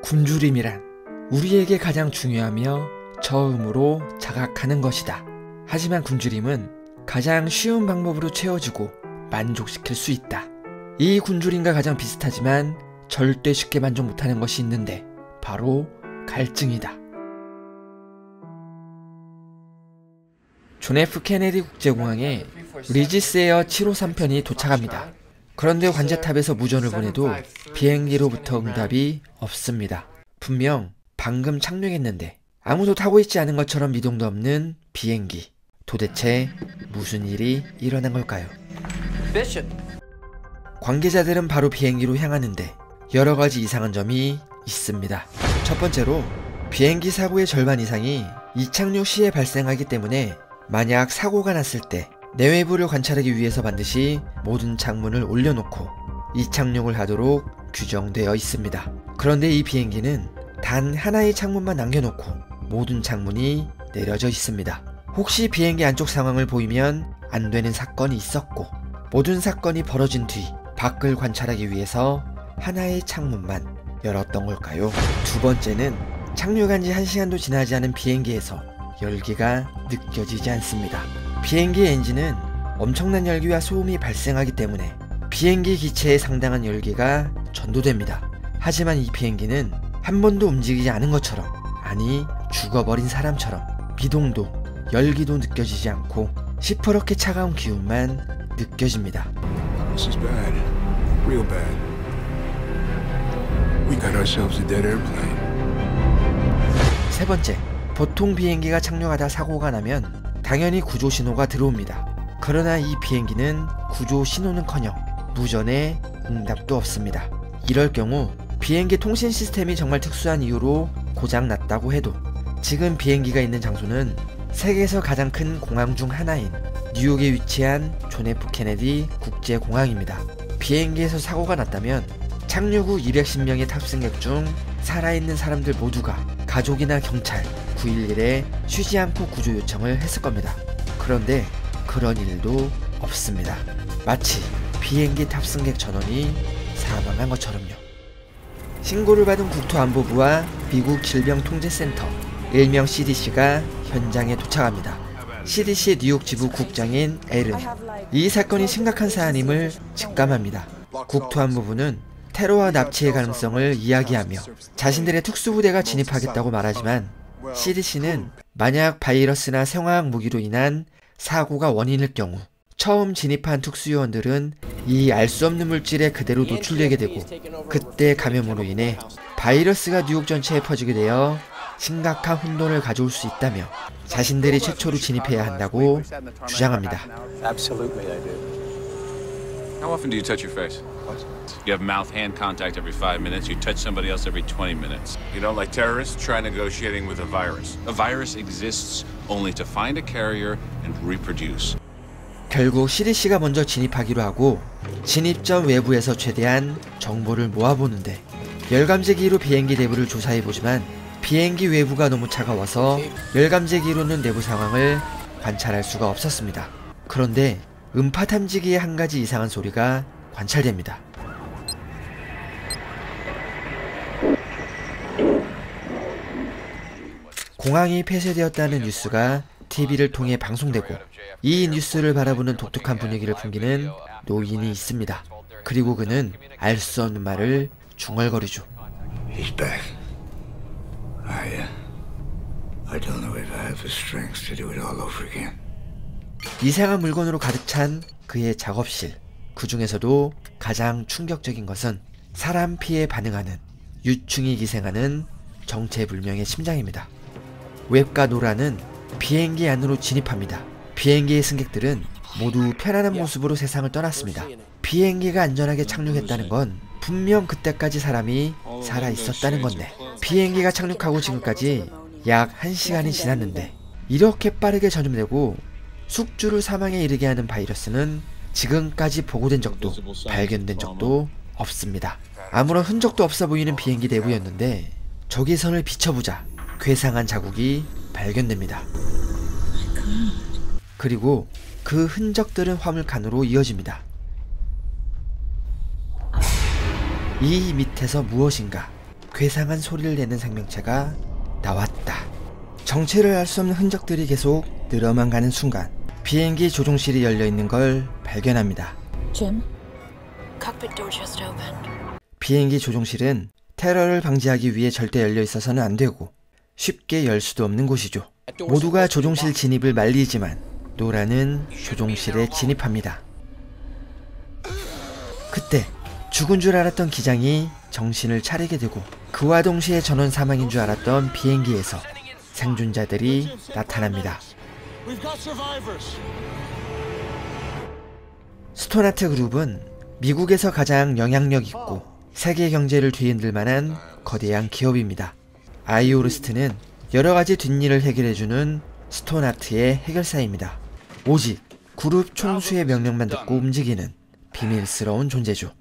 굶주림이란 우리에게 가장 중요하며 처음으로 자각하는 것이다. 하지만 굶주림은 가장 쉬운 방법으로 채워주고 만족시킬 수 있다. 이 굶주림과 가장 비슷하지만 절대 쉽게 만족 못하는 것이 있는데 바로 갈증이다. 존 F 케네디 국제공항에 리지스 에어 753편이 도착합니다. 그런데 관제탑에서 무전을 보내도 비행기로부터 응답이 없습니다. 분명 방금 착륙했는데 아무도 타고 있지 않은 것처럼 미동도 없는 비행기. 도대체 무슨 일이 일어난 걸까요? 관계자들은 바로 비행기로 향하는데 여러 가지 이상한 점이 있습니다. 첫 번째로 비행기 사고의 절반 이상이 이착륙 시에 발생하기 때문에 만약 사고가 났을 때 내외부를 관찰하기 위해서 반드시 모든 창문을 올려놓고 이착륙을 하도록 규정되어 있습니다. 그런데 이 비행기는 단 하나의 창문만 남겨놓고 모든 창문이 내려져 있습니다. 혹시 비행기 안쪽 상황을 보이면 안 되는 사건이 있었고 모든 사건이 벌어진 뒤 밖을 관찰하기 위해서 하나의 창문만 열었던 걸까요? 두 번째는 착륙한 지 1시간도 지나지 않은 비행기에서 열기가 느껴지지 않습니다. 비행기 엔진은 엄청난 열기와 소음이 발생하기 때문에 비행기 기체에 상당한 열기가 전도됩니다. 하지만 이 비행기는 한 번도 움직이지 않은 것처럼, 아니 죽어버린 사람처럼 미동도 열기도 느껴지지 않고 시퍼렇게 차가운 기운만 느껴집니다. This is bad. Real bad. We got ourselves a dead airplane. 세 번째, 보통 비행기가 착륙하다 사고가 나면 당연히 구조 신호가 들어옵니다. 그러나 이 비행기는 구조 신호는커녕 무전에 응답도 없습니다. 이럴 경우 비행기 통신 시스템이 정말 특수한 이유로 고장 났다고 해도 지금 비행기가 있는 장소는 세계에서 가장 큰 공항 중 하나인 뉴욕에 위치한 존 F 케네디 국제공항입니다. 비행기에서 사고가 났다면 착륙 후 210명의 탑승객 중 살아있는 사람들 모두가 가족이나 경찰, 911에 쉬지 않고 구조 요청을 했을 겁니다. 그런데 그런 일도 없습니다. 마치 비행기 탑승객 전원이 사망한 것처럼요. 신고를 받은 국토안보부와 미국 질병통제센터, 일명 CDC가 현장에 도착합니다. CDC 뉴욕 지부 국장인 앨은 이 사건이 심각한 사안임을 직감합니다. 국토안보부는 테러와 납치의 가능성을 이야기하며 자신들의 특수부대가 진입하겠다고 말하지만 CDC는 만약 바이러스나 생화학 무기로 인한 사고가 원인일 경우 처음 진입한 특수요원들은 이 알 수 없는 물질에 그대로 노출되게 되고 그때 감염으로 인해 바이러스가 뉴욕 전체에 퍼지게 되어 심각한 혼돈을 가져올 수 있다며 자신들이 최초로 진입해야 한다고 주장합니다. How often do you touch your face? You have mouth-hand contact every 5 minutes. You touch somebody else every 20 minutes. You don't like terrorists? Try negotiating with a virus. A virus exists only to find a carrier and reproduce. 결국 CDC가 먼저 진입하기로 하고 진입 전 외부에서 최대한 정보를 모아보는데 열감재기로 비행기 내부를 조사해보지만 비행기 외부가 너무 차가워서 열감재기로는 내부 상황을 관찰할 수가 없었습니다. 그런데 음파 탐지기에 한 가지 이상한 소리가 관찰됩니다. 공항이 폐쇄되었다는 뉴스가 TV를 통해 방송되고 이 뉴스를 바라보는 독특한 분위기를 풍기는 노인이 있습니다. 그리고 그는 알 수 없는 말을 중얼거리죠. He's back. I don't know if I have the strength to do it all over again. 이상한 물건으로 가득 찬 그의 작업실. 그 중에서도 가장 충격적인 것은 사람 피에 반응하는 유충이 기생하는 정체불명의 심장입니다. 웹과 노라는 비행기 안으로 진입합니다. 비행기의 승객들은 모두 편안한 모습으로 세상을 떠났습니다. 비행기가 안전하게 착륙했다는 건 분명 그때까지 사람이 살아있었다는 건데 비행기가 착륙하고 지금까지 약 1시간이 지났는데 이렇게 빠르게 전염되고 숙주를 사망에 이르게 하는 바이러스는 지금까지 보고된 적도 발견된 적도 없습니다. 아무런 흔적도 없어 보이는 비행기 내부였는데 적외선을 비춰보자 괴상한 자국이 발견됩니다. 그리고 그 흔적들은 화물칸으로 이어집니다. 이 밑에서 무엇인가 괴상한 소리를 내는 생명체가 나왔다. 정체를 알 수 없는 흔적들이 계속 늘어만 가는 순간 비행기 조종실이 열려있는 걸 발견합니다. Jim, cockpit door just opened. 비행기 조종실은 테러를 방지하기 위해 절대 열려있어서는 안되고 쉽게 열 수도 없는 곳이죠. 모두가 조종실 진입을 말리지만 노라는 조종실에 진입합니다. 그때 죽은 줄 알았던 기장이 정신을 차리게 되고 그와 동시에 전원 사망인 줄 알았던 비행기에서 생존자들이 나타납니다. 스토나트 그룹은 미국에서 가장 영향력 있고 세계 경제를 뒤흔들 만한 거대한 기업입니다. 아이오르스트는 여러가지 뒷일을 해결해주는 스토나트의 해결사입니다. 오직 그룹 총수의 명령만 듣고 움직이는 비밀스러운 존재죠.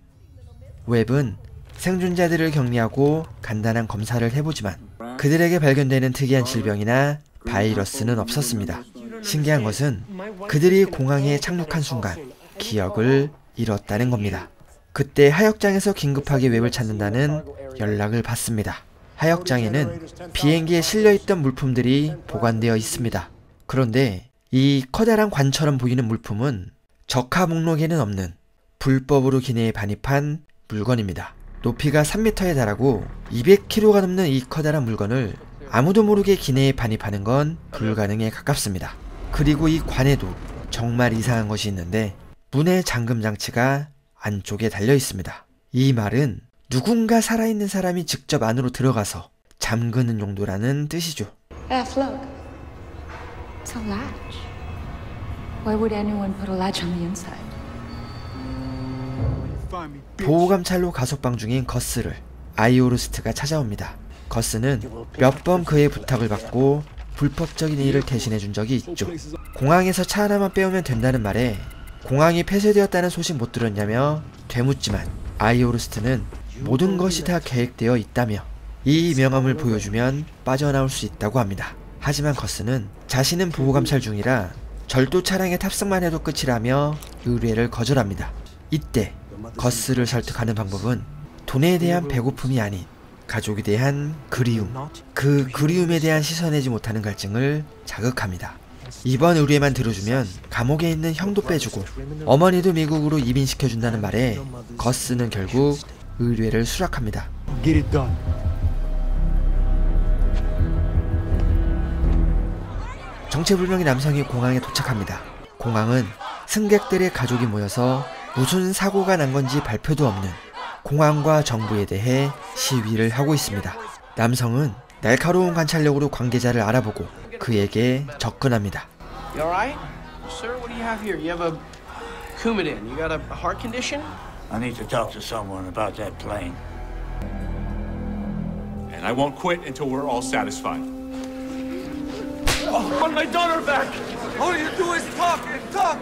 웹은 생존자들을 격리하고 간단한 검사를 해보지만 그들에게 발견되는 특이한 질병이나 바이러스는 없었습니다. 신기한 것은 그들이 공항에 착륙한 순간 기억을 잃었다는 겁니다. 그때 하역장에서 긴급하게 웹을 찾는다는 연락을 받습니다. 하역장에는 비행기에 실려있던 물품들이 보관되어 있습니다. 그런데 이 커다란 관처럼 보이는 물품은 적하 목록에는 없는 불법으로 기내에 반입한 물건입니다. 높이가 3m에 달하고 200kg가 넘는 이 커다란 물건을 아무도 모르게 기내에 반입하는 건 불가능에 가깝습니다. 그리고 이 관에도 정말 이상한 것이 있는데 문의 잠금 장치가 안쪽에 달려 있습니다. 이 말은 누군가 살아있는 사람이 직접 안으로 들어가서 잠그는 용도라는 뜻이죠. F, look. It's a latch. Why would anyone put a latch on the inside? 보호감찰로 가석방 중인 거스를 아이오르스트가 찾아옵니다. 거스는 몇 번 그의 부탁을 받고 불법적인 일을 대신해준 적이 있죠. 공항에서 차 하나만 빼오면 된다는 말에 공항이 폐쇄되었다는 소식 못 들었냐며 되묻지만 아이오르스트는 모든 것이 다 계획되어 있다며 이 명함을 보여주면 빠져나올 수 있다고 합니다. 하지만 거스는 자신은 보호감찰 중이라 절도 차량에 탑승만 해도 끝이라며 의뢰를 거절합니다. 이때 거스를 설득하는 방법은 돈에 대한 배고픔이 아닌 가족에 대한 그리움, 그 그리움에 대한 씻어내지 못하는 갈증을 자극합니다. 이번 의뢰만 들어주면 감옥에 있는 형도 빼주고 어머니도 미국으로 이민시켜준다는 말에 거스는 결국 의뢰를 수락합니다. 정체불명의 남성이 공항에 도착합니다. 공항은 승객들의 가족이 모여서 무슨 사고가 난 건지 발표도 없는 공항과 정부에 대해 시위를 하고 있습니다. 남성은 날카로운 관찰력으로 관계자를 알아보고 그에게 접근합니다. You alright? Sir, what do you have here? You have a Coumadin. You got a heart condition? I need to talk to someone about that plane. And I won't quit until we're all satisfied. Want my daughter back! All you do is talk and talk!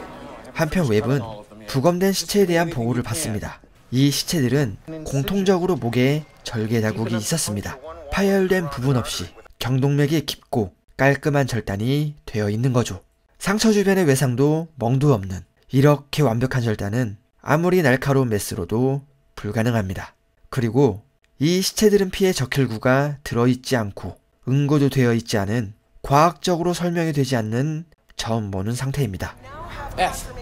한편 웹은 부검된 시체에 대한 보호를 받습니다. 이 시체들은 공통적으로 목에 절개 자국이 있었습니다. 파열된 부분 없이 경동맥이 깊고 깔끔한 절단이 되어 있는 거죠. 상처 주변의 외상도 멍도 없는 이렇게 완벽한 절단은 아무리 날카로운 메스로도 불가능합니다. 그리고 이 시체들은 피에 적혈구가 들어있지 않고 응고도 되어 있지 않은 과학적으로 설명이 되지 않는 처음 보는 상태입니다. F,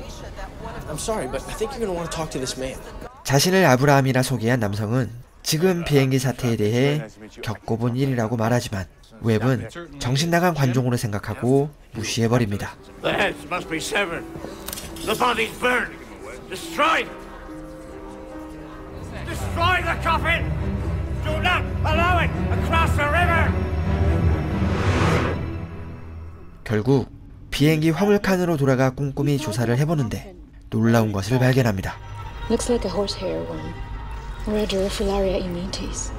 I'm sorry, but I think you're gonna want to talk to this man. 자신을 아브라함이라 소개한 남성은 지금 비행기 사태에 대해 겪어본 일이라고 말하지만 웹은 정신나간 관종으로 생각하고 무시해버립니다. The heads must be severed. The bodies burned. Destroyed. Destroy the coffin. Do not allow it across the river. 결국 비행기 화물칸으로 돌아가 꼼꼼히 조사를 해보는데 놀라운 것을 발견합니다. Looks like a horsehair worm. Rhodophilaria immitis.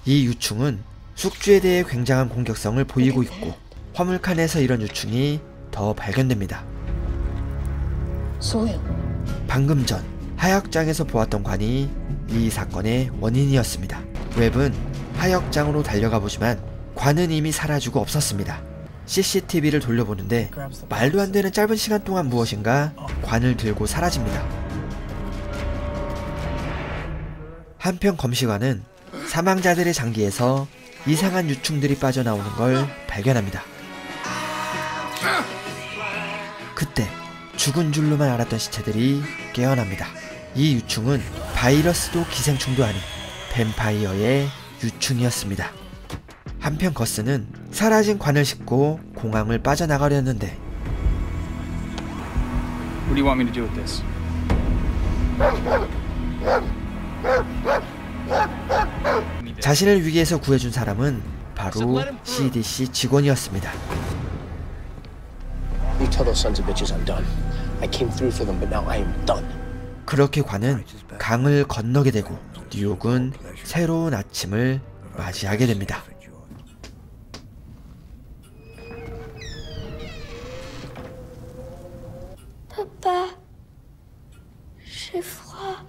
이 유충은 숙주에 대해 굉장한 공격성을 보이고 있고 화물칸에서 이런 유충이 더 발견됩니다. Soil. 방금 전 하역장에서 보았던 관이 이 사건의 원인이었습니다. 웹은 하역장으로 달려가 보지만 관은 이미 사라지고 없었습니다. CCTV를 돌려보는데 말도 안 되는 짧은 시간 동안 무엇인가 관을 들고 사라집니다. 한편 검시관은 사망자들의 장기에서 이상한 유충들이 빠져나오는 걸 발견합니다. 그때 죽은 줄로만 알았던 시체들이 깨어납니다. 이 유충은 바이러스도 기생충도 아닌 뱀파이어의 유충이었습니다. 한편 거스는 사라진 관을 싣고 공항을 빠져나가려는데 What do you want me to do with this? 자신을 위기에서 구해준 사람은 바로 CDC 직원이었습니다. You tell those sons of bitches I'm done. I came through for them, but now I am done. 그렇게 관은 강을 건너게 되고 뉴욕은 새로운 아침을 맞이하게 됩니다. Papa, j'ai froid.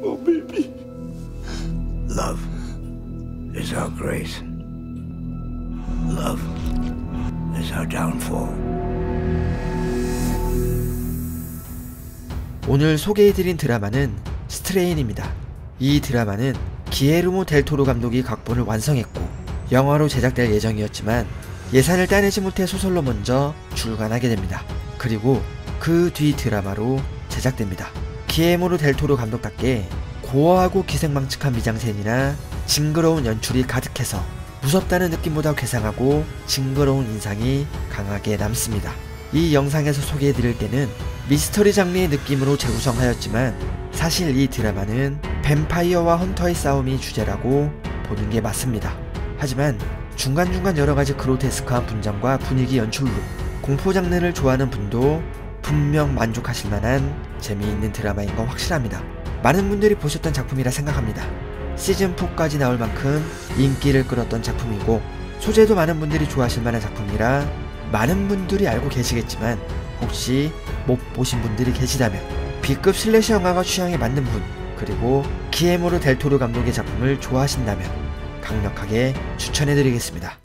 Oh, baby. Love is our grace. Love is our downfall. 오늘 소개해드린 드라마는 스트레인입니다. 이 드라마는 기에르모 델 토로 감독이 각본을 완성했고 영화로 제작될 예정이었지만 예산을 따내지 못해 소설로 먼저 출간하게 됩니다. 그리고 그 뒤 드라마로 제작됩니다. 기에르모 델 토로 감독답게 고어하고 기생망측한 미장센이나 징그러운 연출이 가득해서 무섭다는 느낌보다 괴상하고 징그러운 인상이 강하게 남습니다. 이 영상에서 소개해드릴 때는 미스터리 장르의 느낌으로 재구성하였지만 사실 이 드라마는 뱀파이어와 헌터의 싸움이 주제라고 보는 게 맞습니다. 하지만 중간중간 여러가지 그로테스크한 분장과 분위기 연출로 공포 장르를 좋아하는 분도 분명 만족하실 만한 재미있는 드라마인 건 확실합니다. 많은 분들이 보셨던 작품이라 생각합니다. 시즌4까지 나올 만큼 인기를 끌었던 작품이고 소재도 많은 분들이 좋아하실 만한 작품이라 많은 분들이 알고 계시겠지만 혹시 못 보신 분들이 계시다면 B급 슬래셔 영화가 취향에 맞는 분 그리고 기에르모 델 토로 감독의 작품을 좋아하신다면 강력하게 추천해드리겠습니다.